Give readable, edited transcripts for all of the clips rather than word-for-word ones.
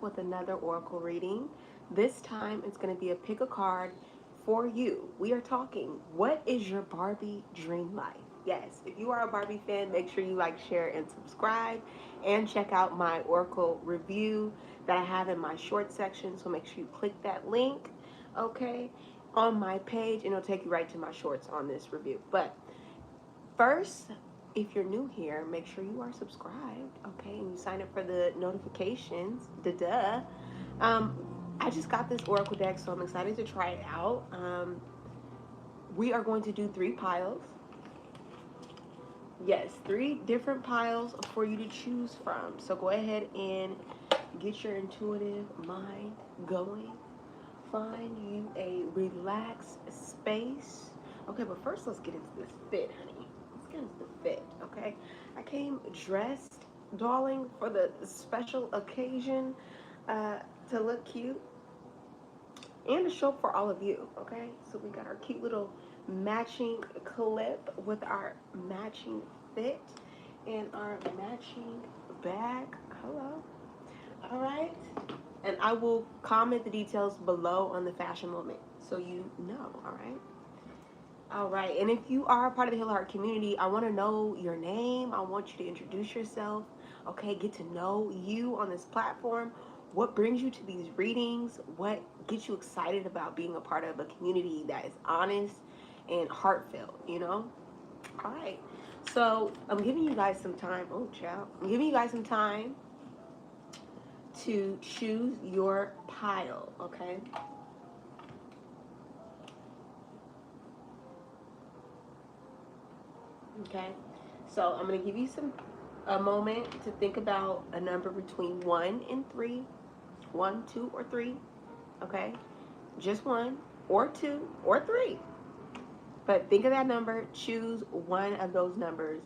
back with another oracle reading. This time it's going to be a pick a card for you. We are talking, what is your Barbie dream life? Yes, if you are a Barbie fan, make sure you like, share, and subscribe. And check out my oracle review that I have in my short section. So make sure you click that link, okay, on my page, and it'll take you right to my shorts on this review. But first, if you're new here, make sure you are subscribed, okay, and you sign up for the notifications. Duh. Um, I just got this oracle deck, so I'm excited to try it out. We are going to do 3 piles. Yes, 3 different piles for you to choose from. So go ahead and get your intuitive mind going. Find you a relaxed space. Okay, but first let's get into this fit, honey. Let's get into the fit, okay? I came dressed, darling, for the special occasion to look cute and to show up for all of you, okay? So we got our cute little matching clip with our matching fit and our matching bag. Hello. All right. And I will comment the details below on the fashion moment so you know, all right? All right. And if you are a part of the Heal Heart community, I want to know your name. I want you to introduce yourself, okay? Get to know you on this platform. What brings you to these readings? What gets you excited about being a part of a community that is honest and heartfelt, you know? All right. So I'm giving you guys some time. Oh, child. I'm giving you guys some time to choose your pile, okay? Okay. So I'm going to give you a moment to think about a number between 1 and 3. 1, 2, or 3. Okay? Just 1 or 2 or 3. But think of that number, choose one of those numbers,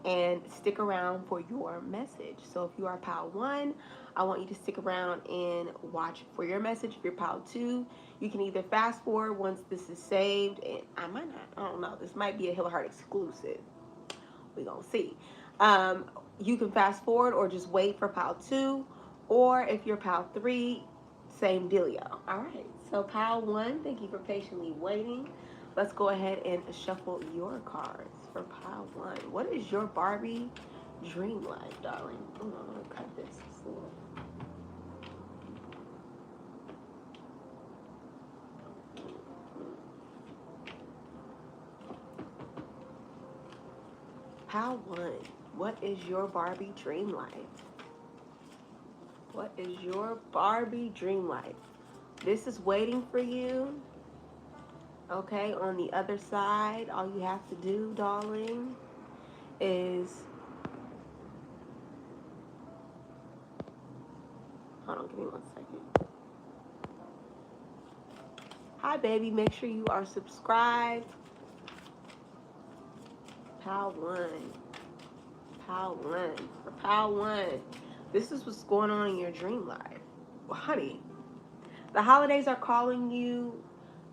and stick around for your message. So if you are pile 1, I want you to stick around and watch for your message. If you're pile 2, you can either fast forward once this is saved, and I might not, I don't know, this might be a Hill Heart exclusive. We're going to see. You can fast forward or just wait for pile 2, or if you're pile 3, same dealio. All right, so pile 1, thank you for patiently waiting. Let's go ahead and shuffle your cards for pile 1. What is your Barbie dream life, darling? Oh, I'm going to cut this. Pile 1, what is your Barbie dream life? What is your Barbie dream life? This is waiting for you. Okay, on the other side, all you have to do, darling, is... Hold on, give me 1 second. Hi, baby. Make sure you are subscribed. Pile 1. Pile 1. For pile 1, this is what's going on in your dream life. Well, honey, the holidays are calling you.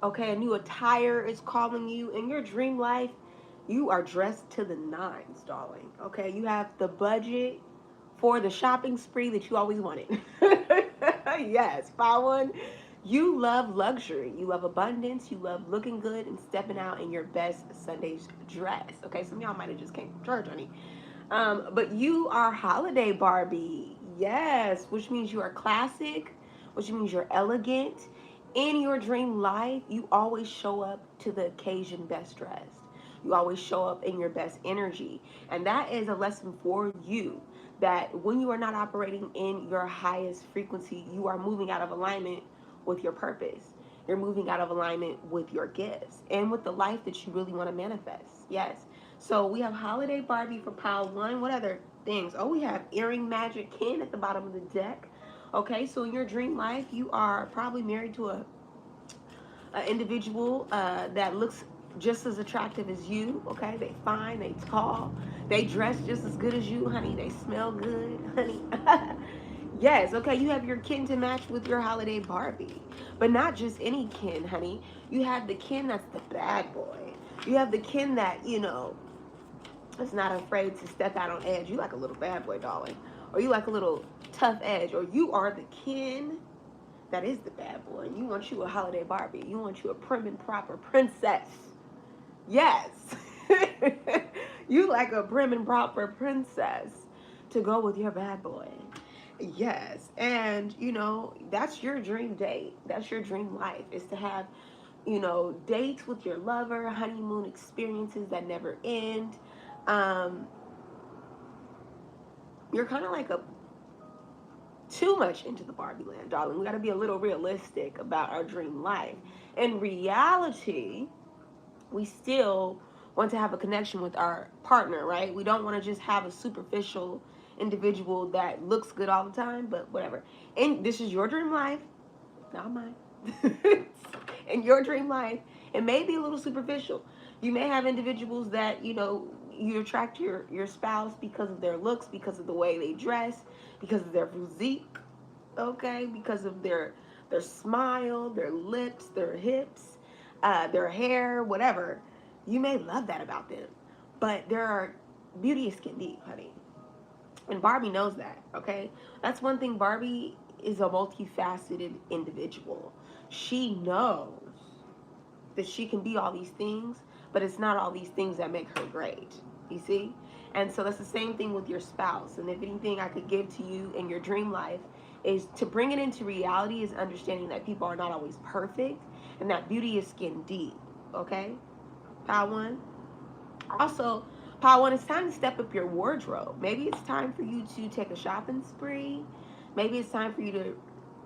Okay, a new attire is calling you. In your dream life, you are dressed to the nines, darling. Okay, you have the budget for the shopping spree that you always wanted. Yes, pile 1. You love luxury. You love abundance. You love looking good and stepping out in your best Sunday's dress. Okay, some of y'all might have just came from church, honey. But you are holiday Barbie. Yes, which means you are classic, which means you're elegant. In your dream life, you always show up to the occasion best dressed. You always show up in your best energy. And that is a lesson for you, that when you are not operating in your highest frequency, you are moving out of alignment with your purpose. You're moving out of alignment with your gifts and with the life that you really want to manifest. Yes. So we have Holiday Barbie for pile 1. What other things? Oh, we have Earring Magic Ken at the bottom of the deck. Okay, so in your dream life, you are probably married to a individual that looks just as attractive as you. Okay, they fine, they tall, they dress just as good as you, honey. They smell good, honey. Yes, okay, you have your kin to match with your holiday Barbie. But not just any kin, honey. You have the kin that's the bad boy. You have the kin that, is not afraid to step out on edge. You like a little bad boy, darling. or you like a little tough edge, or you are the kin that is the bad boy, and you want you a holiday Barbie. You want you a prim and proper princess. Yes. You like a prim and proper princess to go with your bad boy. Yes. And, that's your dream date. That's your dream life, is to have, dates with your lover, honeymoon experiences that never end. Um, you're kind of like a too much into the Barbie land, darling. We got to be a little realistic about our dream life. In reality, we still want to have a connection with our partner, right? We don't want to just have a superficial individual that looks good all the time, but whatever. And this is your dream life, not mine. In your dream life, it may be a little superficial. You may have individuals that, you attract your spouse because of their looks, because of the way they dress, because of their physique, okay, because of their smile, their lips, their hips, their hair, whatever. You may love that about them, but beauty is skin deep, honey, and Barbie knows that. Okay, that's one thing. Barbie is a multifaceted individual. She knows that she can be all these things, but it's not all these things that make her great. You see? And so that's the same thing with your spouse. And if anything I could give to you in your dream life is to bring it into reality, is understanding that people are not always perfect and that beauty is skin deep. Okay? Power one. Also, Power one, it's time to step up your wardrobe. Maybe it's time for you to take a shopping spree. Maybe it's time for you to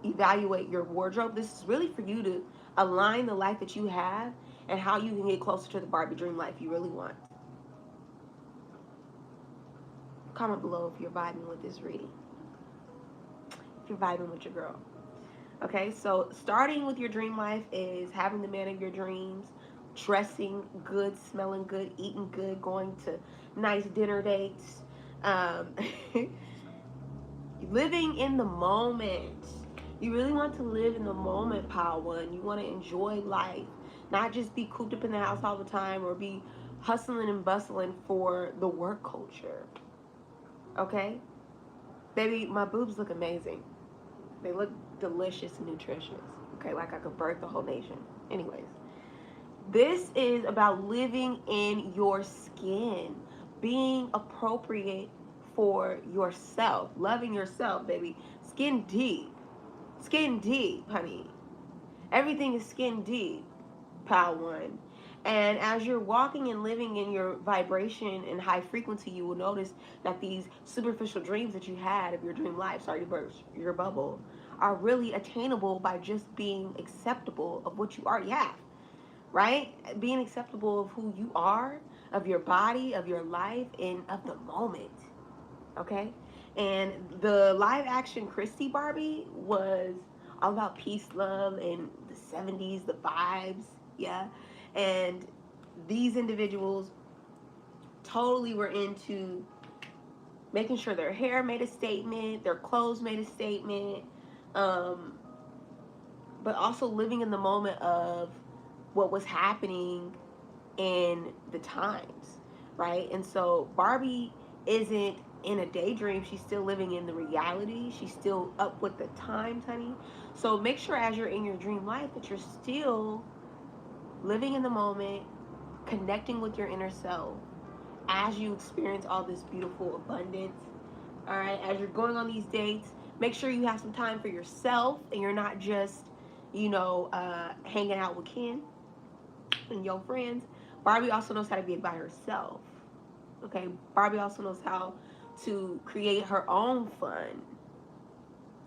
evaluate your wardrobe. This is really for you to align the life that you have and how you can get closer to the Barbie dream life you really want. Comment below if you're vibing with this reading. If you're vibing with your girl. Okay, so starting with your dream life is having the man of your dreams, dressing good, smelling good, eating good, going to nice dinner dates, um, living in the moment. You really want to live in the moment, Power One. You want to enjoy life, not just be cooped up in the house all the time or be hustling and bustling for the work culture. Okay? Baby, my boobs look amazing. They look delicious and nutritious. Okay, like I could birth the whole nation. Anyways, this is about living in your skin, being appropriate for yourself, loving yourself, baby. Skin deep. Skin deep, honey. Everything is skin deep, Power One. And as you're walking and living in your vibration and high frequency, you will notice that these superficial dreams that you had of your dream life, sorry to burst your bubble, are really attainable by just being acceptable of what you already have, right? Being acceptable of who you are, of your body, of your life, and of the moment, okay? And the live action Christy Barbie was all about peace, love, and the 70s, the vibes, yeah? And these individuals totally were into making sure their hair made a statement, their clothes made a statement, um, but also living in the moment of what was happening in the times, right? And so Barbie isn't in a daydream. She's still living in the reality. She's still up with the times, honey. So make sure as you're in your dream life that you're still living in the moment, connecting with your inner self as you experience all this beautiful abundance. All right, as you're going on these dates, make sure you have some time for yourself and you're not just, hanging out with Ken and your friends. Barbie also knows how to be by herself. Okay, Barbie also knows how to create her own fun.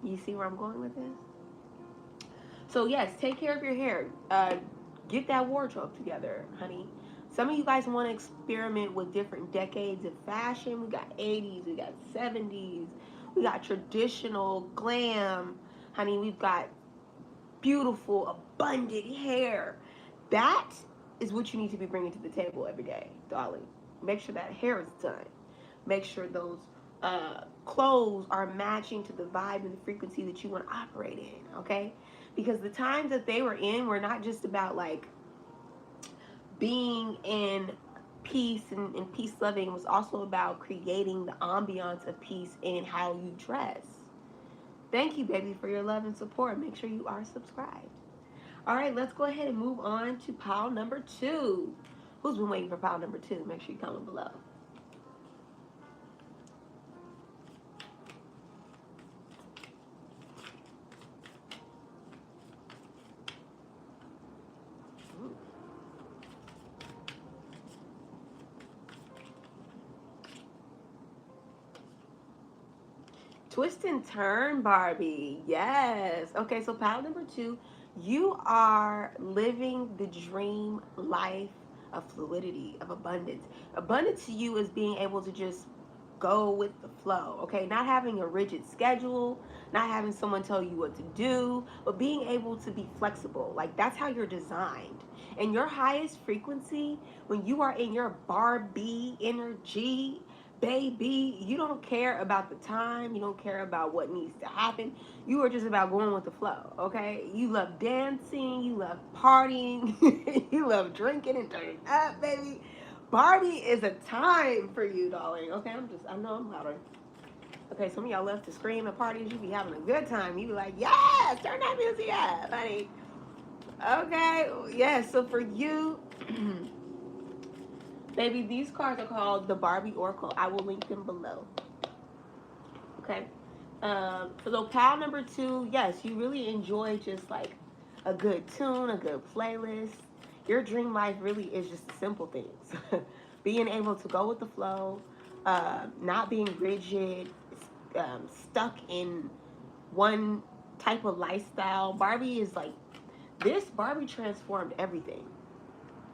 You see where I'm going with this? So yes, take care of your hair. Get that wardrobe together, honey. Some of you guys want to experiment with different decades of fashion. We got 80s, we got 70s, we got traditional glam, honey. We've got beautiful, abundant hair. That is what you need to be bringing to the table every day, darling. Make sure that hair is done. Make sure those clothes are matching to the vibe and the frequency that you want to operate in, okay? Because the times that they were in were not just about like being in peace and peace loving was also about creating the ambiance of peace in how you dress. Thank you, baby, for your love and support. Make sure you are subscribed. All right, let's go ahead and move on to pile number 2. Who's been waiting for pile number 2? Make sure you comment below. Twist and turn, Barbie. Yes. Okay, so pile number 2, you are living the dream life of fluidity, of abundance. Abundance to you is being able to just go with the flow, okay? Not having a rigid schedule, not having someone tell you what to do, but being able to be flexible. Like, that's how you're designed. And your highest frequency, when you are in your Barbie energy, baby, you don't care about the time, you don't care about what needs to happen. You are just about going with the flow, okay? You love dancing, you love partying, you love drinking and turning up, baby. Barbie is a time for you, darling. Okay, I know I'm louder. Okay, some of y'all love to scream at parties. You be having a good time. You be like, yes, turn that music up, honey. Okay, yes, so for you, baby, these cards are called the Barbie Oracle. I will link them below. Okay. So pile number 2, yes, you really enjoy just like a good tune, a good playlist. Your dream life really is just the simple things. Being able to go with the flow, not being rigid, stuck in one type of lifestyle. Barbie is like, this Barbie transformed everything.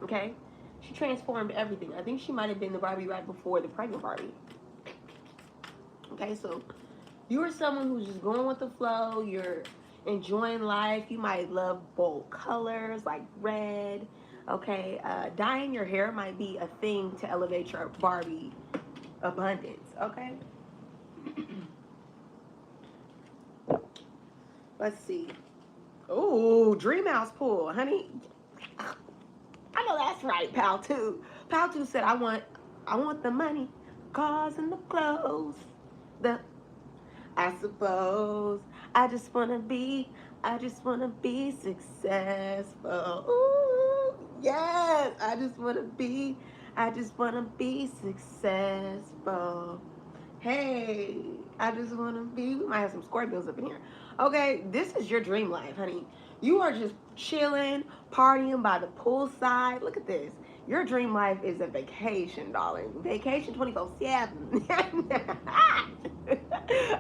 Okay? She transformed everything. I think she might have been the Barbie right before the pregnant Barbie. Okay, so you are someone who's just going with the flow. You're enjoying life. You might love bold colors like red. Okay, dyeing your hair might be a thing to elevate your Barbie abundance. Okay. Let's see. Oh, Dream House Pool, honey. I know that's right, Pal 2. Pal 2 said, I want the money, cars and the clothes. The I suppose I just wanna be successful. Ooh, yes, I just wanna be successful. Hey, I just wanna be. We might have some Scorpios up in here. Okay, this is your dream life, honey. You are just chilling, partying by the poolside. Look at this. Your dream life is a vacation, darling. Vacation 24/7.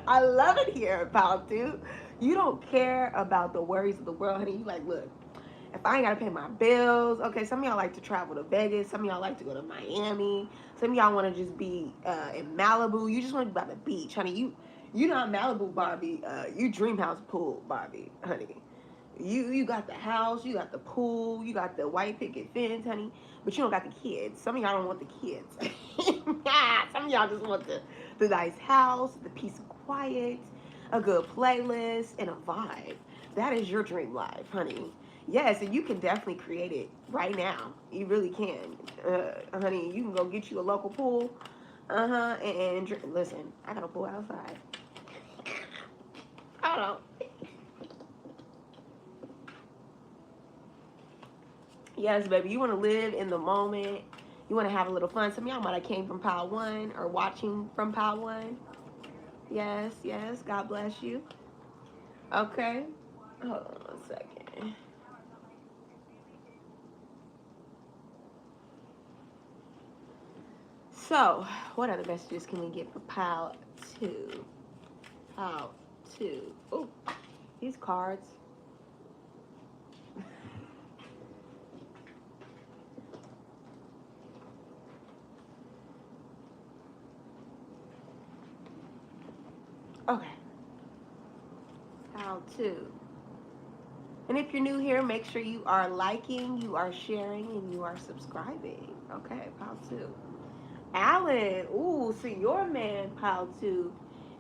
I love it here, pal, too. You don't care about the worries of the world, honey. You like, look, if I ain't gotta pay my bills, okay, some of y'all like to travel to Vegas, some of y'all like to go to Miami, some of y'all want to just be in Malibu. You just want to be by the beach, honey. You not Malibu Barbie, you Dream House Pool Barbie, honey. You got the house, you got the pool, you got the white picket fence, honey, but you don't got the kids. Some of y'all don't want the kids. Some of y'all just want the nice house, the peace and quiet, a good playlist, and a vibe. That is your dream life, honey. Yes, and you can definitely create it right now. You really can, honey. You can go get you a local pool, and drink. Listen, I got a pool outside. Hold on. Yes, baby. You want to live in the moment. You want to have a little fun. Some of y'all might have came from Pile 1 or watching from Pile 1. Yes, yes. God bless you. Okay. Hold on 1 second. So, what other messages can we get for Pile 2? Pile 2. Oh, these cards. Okay. Pile 2. And if you're new here, make sure you are liking, you are sharing, and you are subscribing. Okay, Pile 2. Alan, ooh, so your man, Pile 2,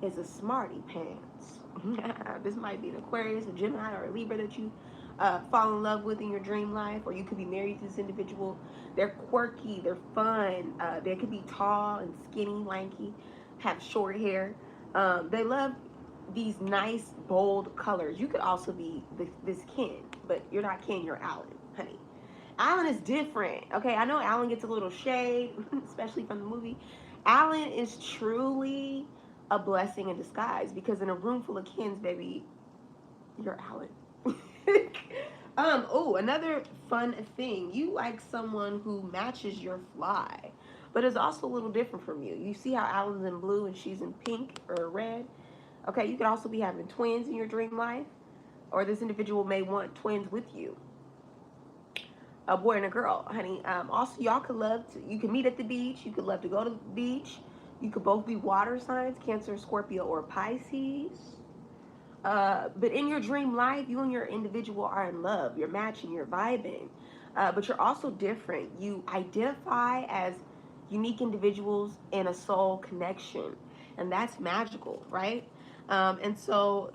is a smarty pants. This might be an Aquarius, a Gemini, or a Libra that you fall in love with in your dream life, or you could be married to this individual. They're quirky, they're fun. They could be tall and skinny, lanky, have short hair. They love these nice, bold colors. You could also be this Ken, but you're not Ken, you're Alan, honey. Alan is different. Okay, I know Alan gets a little shade, especially from the movie. Alan is truly a blessing in disguise because in a room full of Kens, baby, you're Alan. Oh, another fun thing. You like someone who matches your fly, but is also a little different from you. You see how Alan's in blue and she's in pink or red? Okay, you could also be having twins in your dream life, or this individual may want twins with you, a boy and a girl, honey. Also, y'all could love to, you can meet at the beach. You could love to go to the beach. You could both be water signs, Cancer, Scorpio, or Pisces. But in your dream life, you and your individual are in love. You're matching, you're vibing. But you're also different. You identify as unique individuals in a soul connection. And that's magical, right? And so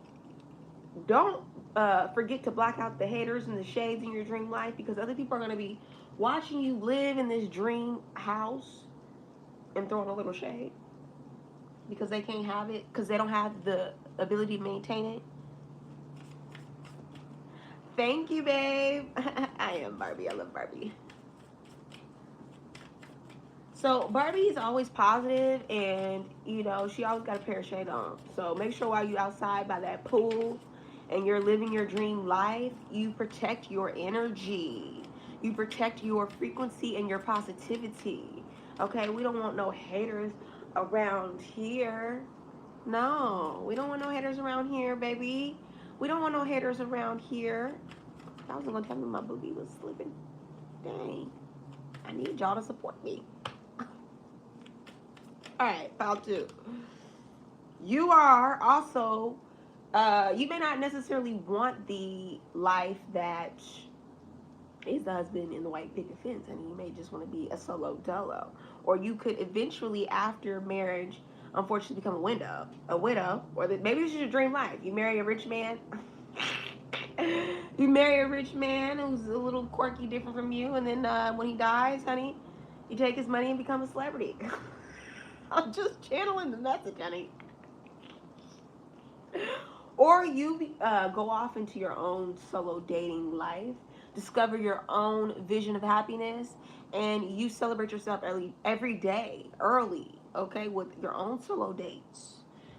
don't forget to block out the haters and the shades in your dream life because other people are going to be watching you live in this dream house and throwing a little shade because they can't have it because they don't have the ability to maintain it. Thank you, babe. I am Barbie. I love Barbie. So Barbie is always positive, and you know she always got a pair of shades on. So make sure while you outside by that pool, and you're living your dream life, you protect your energy, you protect your frequency and your positivity. Okay, we don't want no haters around here. No, we don't want no haters around here, baby. We don't want no haters around here. I was gonna tell me my booby was slipping. Dang, I need y'all to support me. All right, pile two. You are also, you may not necessarily want the life that is the husband in the white picket fence, and you may just want to be a solo dolo. Or you could eventually, after marriage, unfortunately become a widow, or maybe this is your dream life. You marry a rich man. You marry a rich man who's a little quirky, different from you, and then when he dies, honey, you take his money and become a celebrity. I'm just channeling the message, honey. Or you go off into your own solo dating life, discover your own vision of happiness, and you celebrate yourself every day, early, okay, with your own solo dates,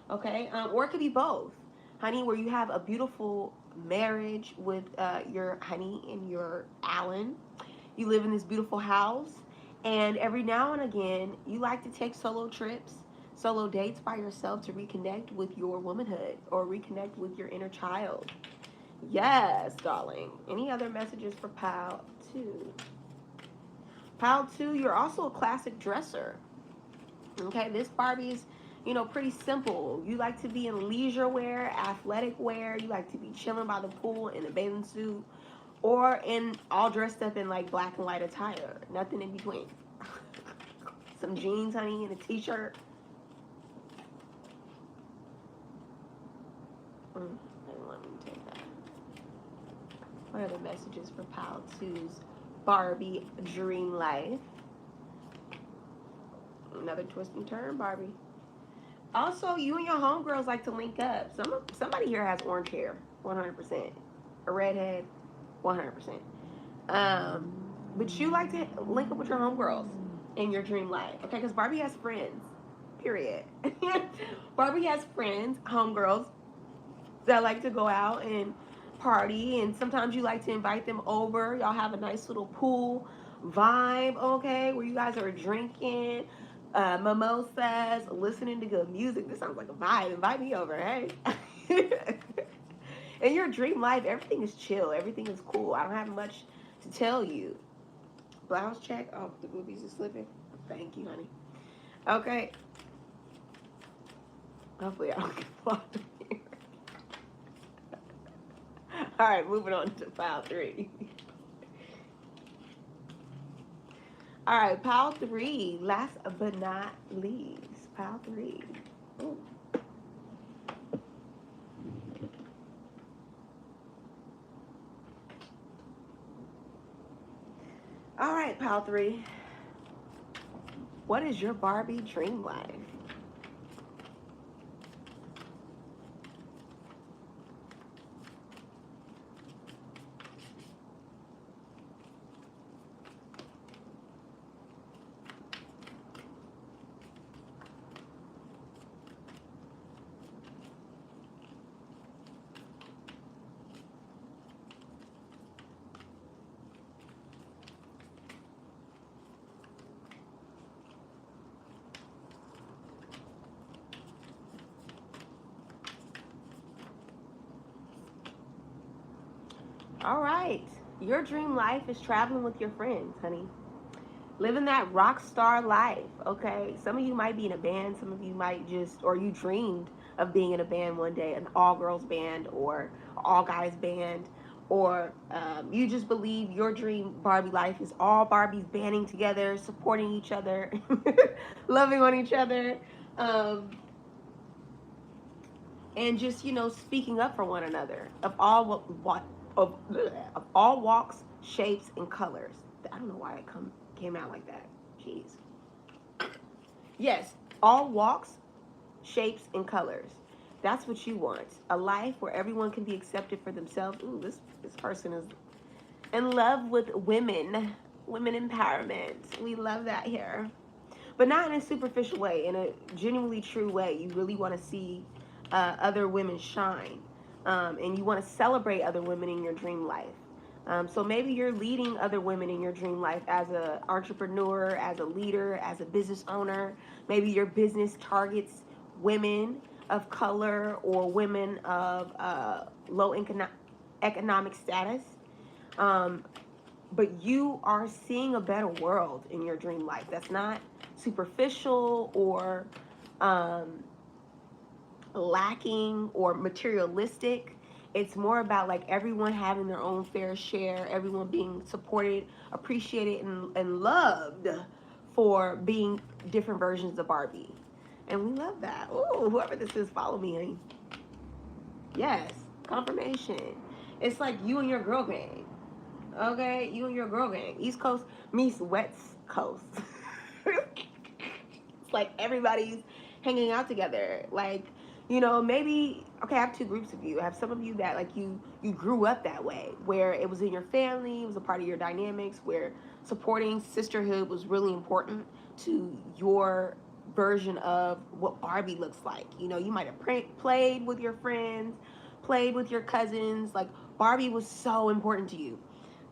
okay? Or it could be both, honey, where you have a beautiful marriage with your honey and your Alan. You live in this beautiful house, and every now and again, you like to take solo trips, solo dates by yourself to reconnect with your womanhood or reconnect with your inner child. Yes, darling. Any other messages for Pile 2? Pile 2, you're also a classic dresser. Okay, this Barbie is, pretty simple. You like to be in leisure wear, athletic wear. You like to be chilling by the pool in a bathing suit or in all dressed up in like black and white attire. Nothing in between. Some jeans, honey, and a t-shirt. I didn't want me to take that. What are the messages for Pile 2's Barbie Dream Life? Another twist and turn, Barbie. Also, you and your homegirls like to link up. Somebody here has orange hair, 100%. A redhead, 100%. But you like to link up with your homegirls in your dream life, okay? Because Barbie has friends, period. Barbie has friends, homegirls, that like to go out and party, and sometimes you like to invite them over. Y'all have a nice little pool vibe, okay, where you guys are drinking mimosas, listening to good music. This sounds like a vibe. Invite me over, hey. In your dream life, everything is chill, everything is cool. I don't have much to tell you. Blouse check. Oh, the boobies are slipping. Thank you, honey. Okay. Hopefully I don't get blocked here. All right, moving on to Pile 3. All right, Pile 3. Last but not least, Pile 3. Ooh. All right, pile 3. What is your Barbie dream life? All right. Your dream life is traveling with your friends, honey. Living that rock star life, okay? Some of you might be in a band, some of you might just, or you dreamed of being in a band one day, an all girls band or all guys band, or you just believe your dream Barbie life is all Barbies banding together, supporting each other, loving on each other, um, and just, speaking up for one another of all walks, shapes, and colors. I don't know why it came out like that. Jeez. Yes, all walks, shapes, and colors. That's what you want. A life where everyone can be accepted for themselves. Ooh, this person is in love with women. Women empowerment. We love that here. But not in a superficial way, in a genuinely true way. You really want to see other women shine. And you want to celebrate other women in your dream life. So maybe you're leading other women in your dream life as an entrepreneur, as a leader, as a business owner. Maybe your business targets women of color or women of low economic status. Um, but you are seeing a better world in your dream life. That's not superficial or um, lacking or materialistic. It's more about like everyone having their own fair share, everyone being supported, appreciated, and loved for being different versions of Barbie. And we love that. Oh, whoever this is, follow me, honey. Yes, confirmation. It's like you and your girl gang. Okay, you and your girl gang. East Coast meets West Coast. It's like everybody's hanging out together. Like, maybe okay, I have two groups of you. I have some of you that like you grew up that way, where it was in your family, it was a part of your dynamics, where supporting sisterhood was really important to your version of what Barbie looks like. You might have played with your friends, played with your cousins. Like Barbie was so important to you,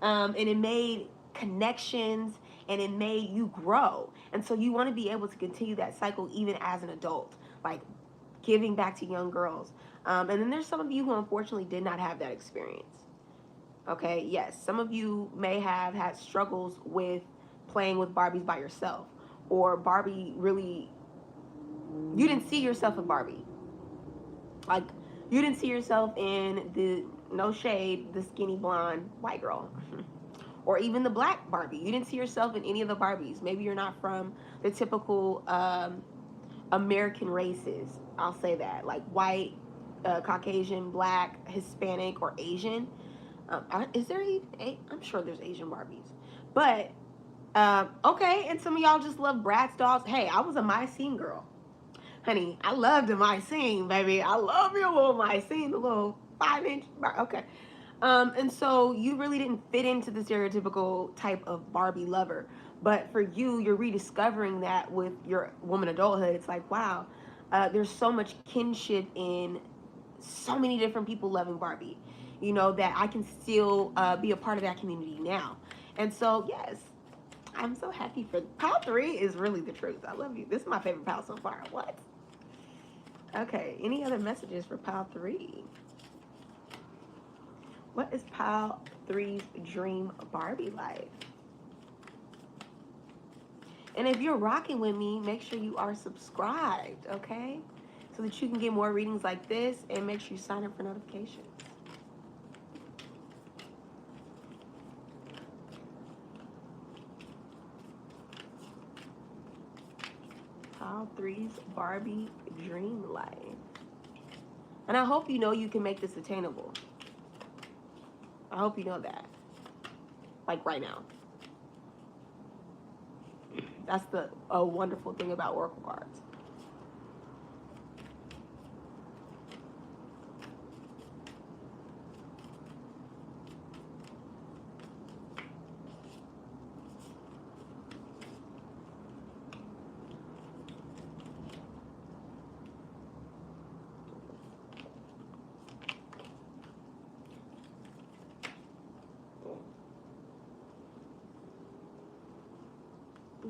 and it made connections and it made you grow. And so you want to be able to continue that cycle even as an adult, like giving back to young girls. And then there's some of you who unfortunately did not have that experience. Okay, yes, some of you may have had struggles with playing with Barbies by yourself, or Barbie really, you didn't see yourself in Barbie. Like, you didn't see yourself in the, no shade, the skinny blonde white girl. Or even the black Barbie. You didn't see yourself in any of the Barbies. Maybe you're not from the typical American races. I'll say that, like white, Caucasian, black, Hispanic, or Asian. Is there even? I'm sure there's Asian Barbies, but okay. And some of y'all just love Bratz dolls. Hey, I was a My Scene girl, honey. I loved a My Scene, baby. I love your little My Scene, the little 5-inch. Okay. And so you really didn't fit into the stereotypical type of Barbie lover. But for you, you're rediscovering that with your woman adulthood. It's like, wow, there's so much kinship in so many different people loving Barbie, that I can still be a part of that community now. And so, yes, I'm so happy for pile 3 is really the truth. I love you. This is my favorite pile so far. What? Okay, any other messages for pile 3? What is pile 3's dream Barbie life? And if you're rocking with me, make sure you are subscribed, okay? So that you can get more readings like this, and make sure you sign up for notifications. Pile 3's Barbie dream life. And I hope you know you can make this attainable. I hope you know that. Like right now. That's the a wonderful thing about oracle cards.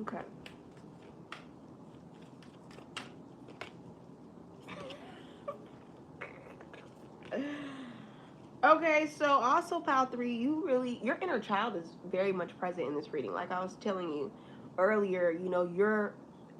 Okay. Okay, so also pile three, your inner child is very much present in this reading. Like I was telling you earlier, your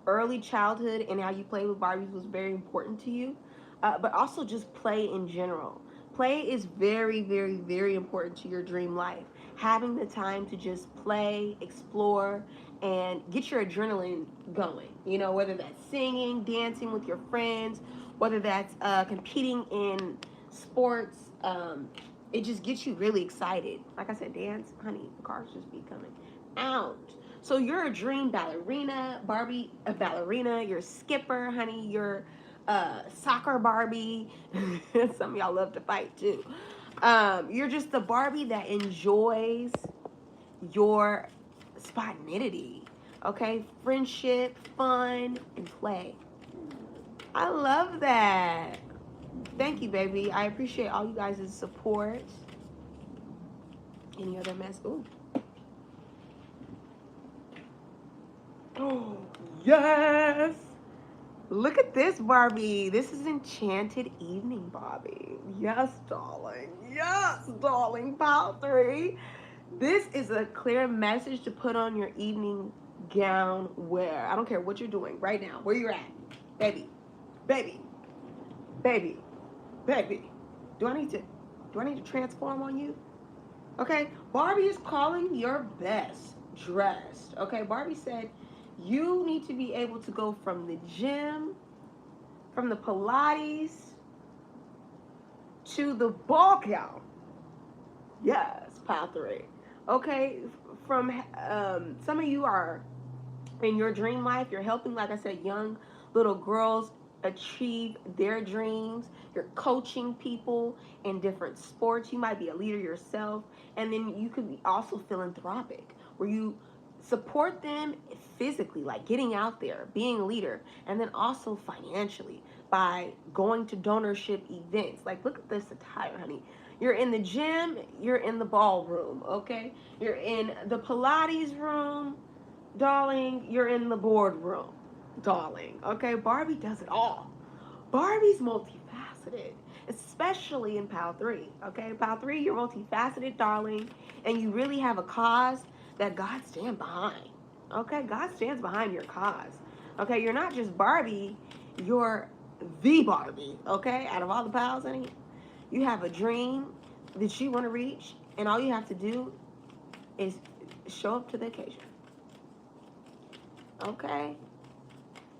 early childhood and how you played with Barbies was very important to you, but also just play in general. Play is very, very, very important to your dream life. Having the time to just play, explore, and get your adrenaline going. Whether that's singing, dancing with your friends, whether that's competing in sports. It just gets you really excited. Like I said, dance, honey, the cars just be coming out. So you're a dream ballerina, Barbie, a ballerina. You're a skipper, honey. You're soccer Barbie. Some of y'all love to fight too. You're just the Barbie that enjoys your spontaneity. Okay, friendship, fun, and play. I love that. Thank you, baby. I appreciate all you guys' support. Any other mess? Ooh. Oh, yes. Look at this, Barbie. This is Enchanted Evening, Barbie. Yes, darling. Yes, darling. Pile three. This is a clear message to put on your evening gown wear. I don't care what you're doing right now, where you're at. Baby, baby, baby, baby. Do I need to transform on you? Okay, Barbie is calling your best dressed. Okay, Barbie said you need to be able to go from the gym, from the Pilates to the ball gown. Yes, pile three. Okay, from some of you are in your dream life, you're helping, like I said, young little girls achieve their dreams. You're coaching people in different sports. You might be a leader yourself. And then you could be also philanthropic, where you support them physically, like getting out there, being a leader, and then also financially by going to donorship events. Like, look at this attire, honey. You're in the gym, you're in the ballroom, okay? You're in the Pilates room, darling, you're in the boardroom, darling. Okay, Barbie does it all. Barbie's multifaceted, especially in pile three. Okay, pile three, you're multifaceted, darling, and you really have a cause that God stands behind. Okay, God stands behind your cause. Okay, you're not just Barbie, you're the Barbie. Okay, out of all the piles, honey, you have a dream that you want to reach, and all you have to do is show up to the occasion. Okay?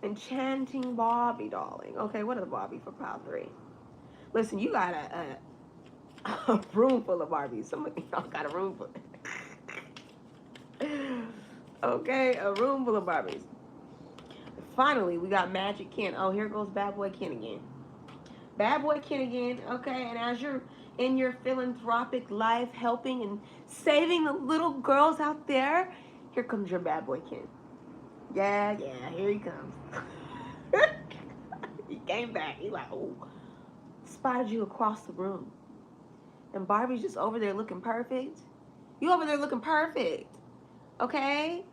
Enchanting Barbie, darling. Okay, what is Barbie for pile three? Listen, you got a room full of Barbies. Some of y'all got a room full. Okay, a room full of Barbies. Finally, we got Magic Ken. Oh, here goes Bad Boy Ken again. Bad Boy Ken again. Okay, and as you're in your philanthropic life, helping and saving the little girls out there, here comes your Bad Boy Ken. Yeah, here he comes. He came back. He like, oh, spotted you across the room. And Barbie's just over there looking perfect. You over there looking perfect. Okay?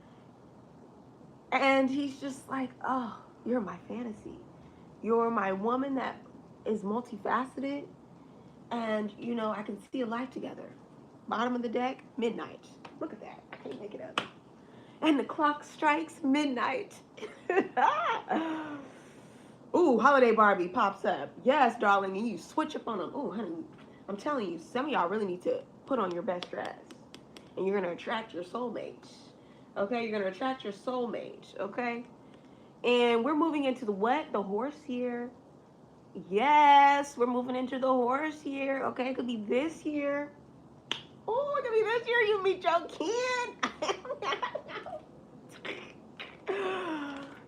And he's just like, oh, you're my fantasy. You're my woman that is multifaceted. And, I can see a life together. Bottom of the deck, midnight. Look at that. I can't make it up. And the clock strikes midnight. Ooh, Holiday Barbie pops up. Yes, darling, and you switch up on them. Ooh, honey, I'm telling you, some of y'all really need to put on your best dress. And you're going to attract your soulmate. Okay, you're going to attract your soulmate. Okay? And we're moving into the what? The horse here. Yes, we're moving into the horse here. Okay, it could be this year. Oh, it could be this year you meet your kid.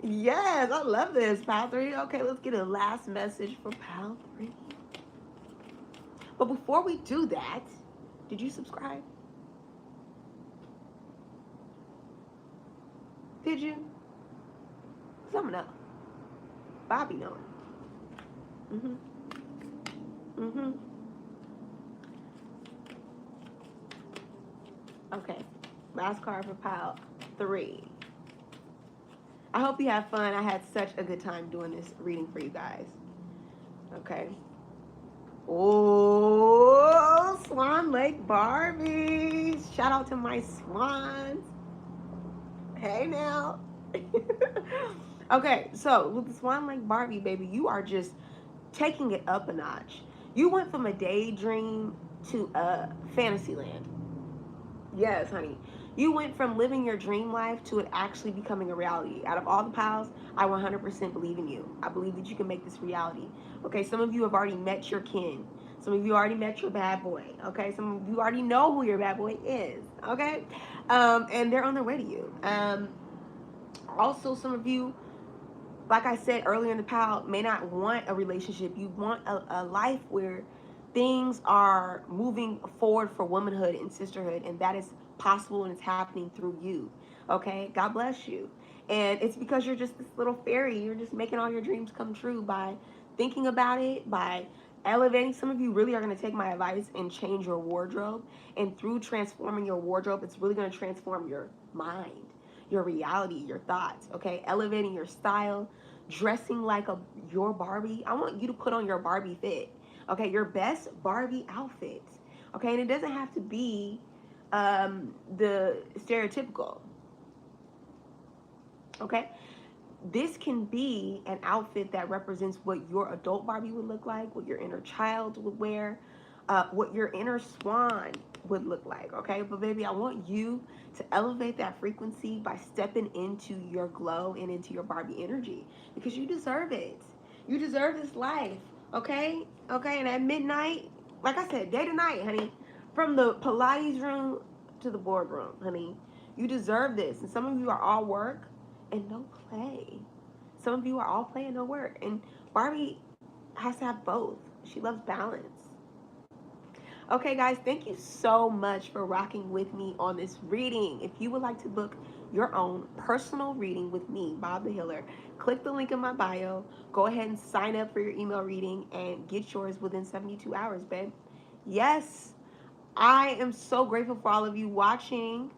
Yes, I love this. Pal 3. Okay, let's get a last message for Pal 3. But before we do that, did you subscribe? Did you? Because I'm know. Bobby knowing. Mm-hmm. Mm-hmm. Okay. Last card for Pal 3. I hope you have fun. I had such a good time doing this reading for you guys. Okay. Oh, Swan Lake Barbies. Shout out to my swans. Hey now. Okay, so with the Swan Lake Barbie, baby, you are just taking it up a notch. You went from a daydream to a fantasy land. Yes, honey. You went from living your dream life to it actually becoming a reality. Out of all the piles, I 100% believe in you. I believe that you can make this reality. Okay, some of you have already met your kin. Some of you already met your bad boy. Okay, some of you already know who your bad boy is. Okay, and they're on their way to you. Also, some of you, like I said earlier in the pile, may not want a relationship. You want a life where things are moving forward for womanhood and sisterhood, and that is possible and it's happening through you. Okay, God bless you. And it's because you're just this little fairy. You're just making all your dreams come true by thinking about it, by elevating. Some of you really are going to take my advice and change your wardrobe, and through transforming your wardrobe, it's really going to transform your mind, your reality, your thoughts. Okay, elevating your style, dressing like a your Barbie. I want you to put on your Barbie fit. Okay, your best Barbie outfit. Okay, and it doesn't have to be the stereotypical. Okay, this can be an outfit that represents what your adult Barbie would look like, what your inner child would wear, what your inner swan would look like. Okay, but baby, I want you to elevate that frequency by stepping into your glow and into your Barbie energy because you deserve it. You deserve this life. Okay, okay, and at midnight, like I said, day to night, honey, from the Pilates room to the boardroom, honey, you deserve this. And some of you are all work and no play. Some of you are all play and no work. And Barbie has to have both. She loves balance. Okay, guys, thank you so much for rocking with me on this reading. If you would like to book your own personal reading with me, Bob the Healer, click the link in my bio. Go ahead and sign up for your email reading and get yours within 72 hours, babe. Yes, I am so grateful for all of you watching.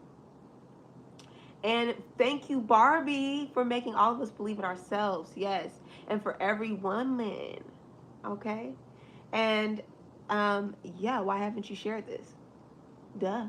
And thank you, Barbie, for making all of us believe in ourselves. Yes. And for every woman. Okay. And yeah, why haven't you shared this? Duh.